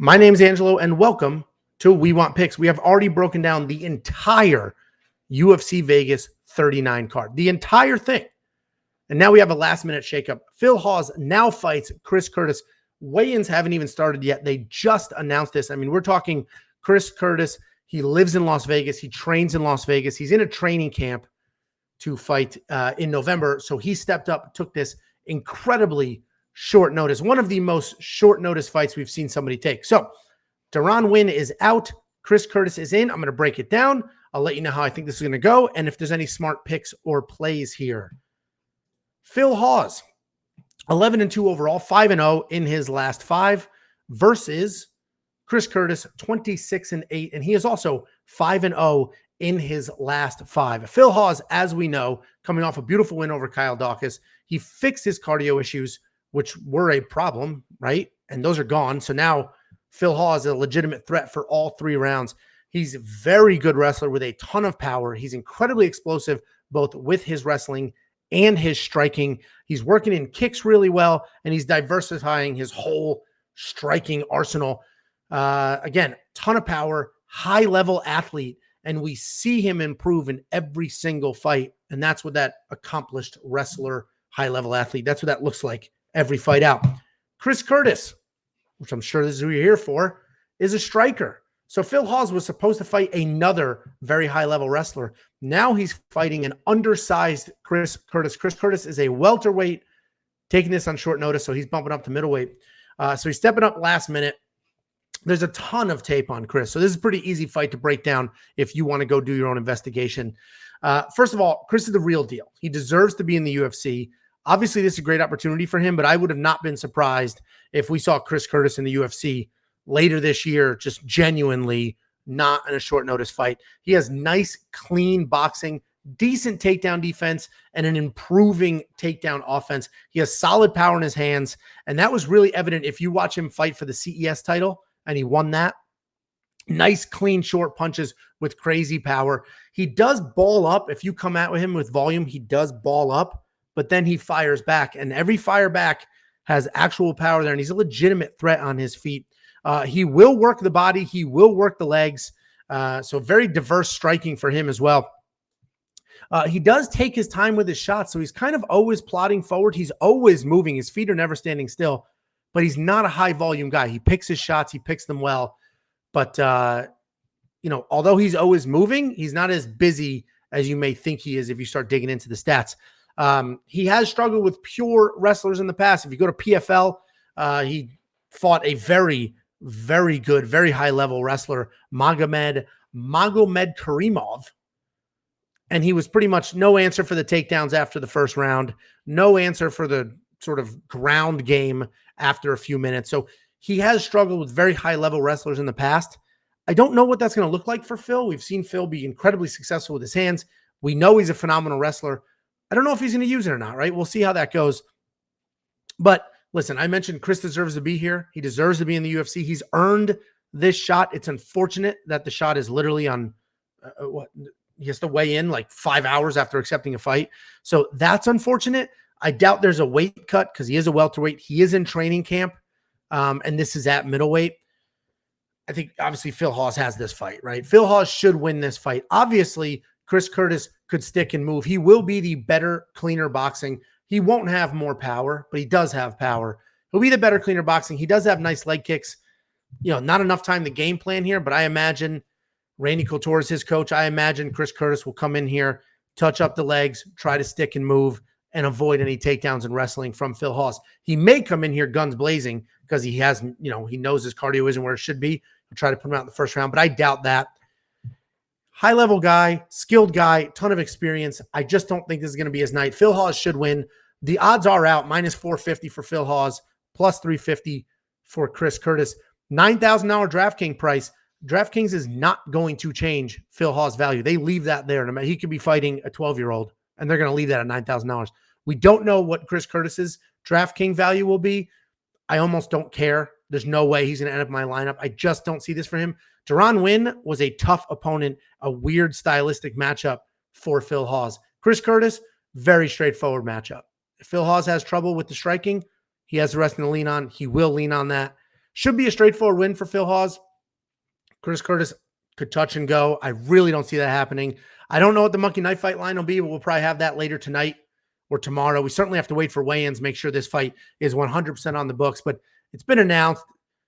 My name's Angelo, and welcome to We Want Picks. We have already broken down the entire UFC Vegas 39 card, the entire thing. And now we have a last-minute shakeup. Phil Hawes now fights Chris Curtis. Weigh-ins haven't even started yet. They just announced this. I mean, we're talking Chris Curtis. He lives in Las Vegas. He trains in Las Vegas. He's in a training camp to fight in November. So he stepped up, took this incredibly short notice. One of the most short notice fights we've seen somebody take. So Dern Win is out. Chris Curtis is in. I'm going to break it down. I'll let you know how I think this is going to go and if there's any smart picks or plays here. Phil Hawes, 11-2 overall, 5-0 in his last 5 versus Chris Curtis, 26-8. And he is also 5-0 in his last 5. Phil Hawes, as we know, coming off a beautiful win over Kyle Dawkins, he fixed his cardio issues, which were a problem, right? And those are gone. So now Phil Hawes is a legitimate threat for all 3 rounds. He's a very good wrestler with a ton of power. He's incredibly explosive, both with his wrestling and his striking. He's working in kicks really well, and he's diversifying his whole striking arsenal. Again, ton of power, high-level athlete, and we see him improve in every single fight, and that's what that accomplished wrestler, high-level athlete, that's what that looks like every fight out. Chris Curtis, which I'm sure this is who you're here for, is a striker. So Phil Hawes was supposed to fight another very high-level wrestler. Now he's fighting an undersized Chris Curtis. Chris Curtis is a welterweight, taking this on short notice, so he's bumping up to middleweight. So he's stepping up last minute. There's a ton of tape on Chris, so this is a pretty easy fight to break down if you want to go do your own investigation. First of all, Chris is the real deal. He deserves to be in the UFC. Obviously, this is a great opportunity for him, but I would have not been surprised if we saw Chris Curtis in the UFC later this year, just genuinely not in a short notice fight. He has nice, clean boxing, decent takedown defense, and an improving takedown offense. He has solid power in his hands, and that was really evident if you watch him fight for the CES title, and he won that. Nice, clean, short punches with crazy power. He does ball up. If you come at him with volume, he does ball up, but then he fires back, and every fire back has actual power there, and he's a legitimate threat on his feet. He will work the body. He will work the legs. So very diverse striking for him as well. He does take his time with his shots, so he's kind of always plodding forward. He's always moving. His feet are never standing still, but he's not a high-volume guy. He picks his shots. He picks them well. But, although he's always moving, he's not as busy as you may think he is if you start digging into the stats. He has struggled with pure wrestlers in the past. If you go to PFL, he fought a very, very good, very high-level wrestler, Magomed Karimov, and he was pretty much no answer for the takedowns after the first round, no answer for the sort of ground game after a few minutes. So he has struggled with very high-level wrestlers in the past. I don't know what that's going to look like for Phil. We've seen Phil be incredibly successful with his hands. We know he's a phenomenal wrestler. I don't know if he's going to use it or not, right? We'll see how that goes. But listen, I mentioned Chris deserves to be here. He deserves to be in the UFC. He's earned this shot. It's unfortunate that the shot is literally on he has to weigh in like 5 hours after accepting a fight. So that's unfortunate. I doubt there's a weight cut because he is a welterweight. He is in training camp, and this is at middleweight. I think obviously Phil Hawes has this fight, right? Phil Hawes should win this fight. Obviously, Chris Curtis could stick and move. He will be the better, cleaner boxing. He won't have more power, but he does have power. He'll be the better, cleaner boxing. He does have nice leg kicks. Not enough time to game plan here, but I imagine Randy Couture is his coach. I imagine Chris Curtis will come in here, touch up the legs, try to stick and move, and avoid any takedowns and wrestling from Phil Hawes. He may come in here guns blazing because he has, he knows his cardio isn't where it should be. He'll try to put him out in the first round, but I doubt that. High-level guy, skilled guy, ton of experience. I just don't think this is going to be his night. Phil Hawes should win. The odds are out, minus 450 for Phil Hawes, plus 350 for Chris Curtis. $9,000 DraftKings price. DraftKings is not going to change Phil Hawes' value. They leave that there. He could be fighting a 12-year-old, and they're going to leave that at $9,000. We don't know what Chris Curtis's DraftKings value will be. I almost don't care. There's no way he's going to end up in my lineup. I just don't see this for him. Dern Win was a tough opponent, a weird stylistic matchup for Phil Hawes. Chris Curtis, very straightforward matchup. If Phil Hawes has trouble with the striking, he has the wrestling to lean on. He will lean on that. Should be a straightforward win for Phil Hawes. Chris Curtis could touch and go. I really don't see that happening. I don't know what the Monkey Knife Fight line will be, but we'll probably have that later tonight or tomorrow. We certainly have to wait for weigh-ins, make sure this fight is 100% on the books, but it's been announced.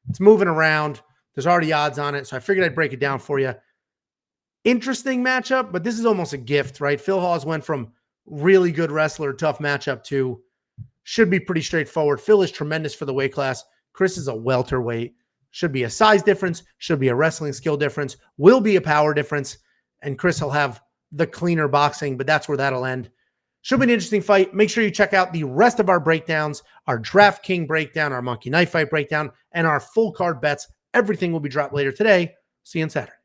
It's moving around. There's already odds on it, so I figured I'd break it down for you. Interesting matchup, but this is almost a gift, right? Phil Hawes went from really good wrestler, tough matchup to should be pretty straightforward. Phil is tremendous for the weight class. Chris is a welterweight. Should be a size difference, should be a wrestling skill difference, will be a power difference, and Chris will have the cleaner boxing, but that's where that'll end. Should be an interesting fight. Make sure you check out the rest of our breakdowns, our DraftKings breakdown, our Monkey Knife Fight breakdown, and our full card bets. Everything will be dropped later today. See you on Saturday.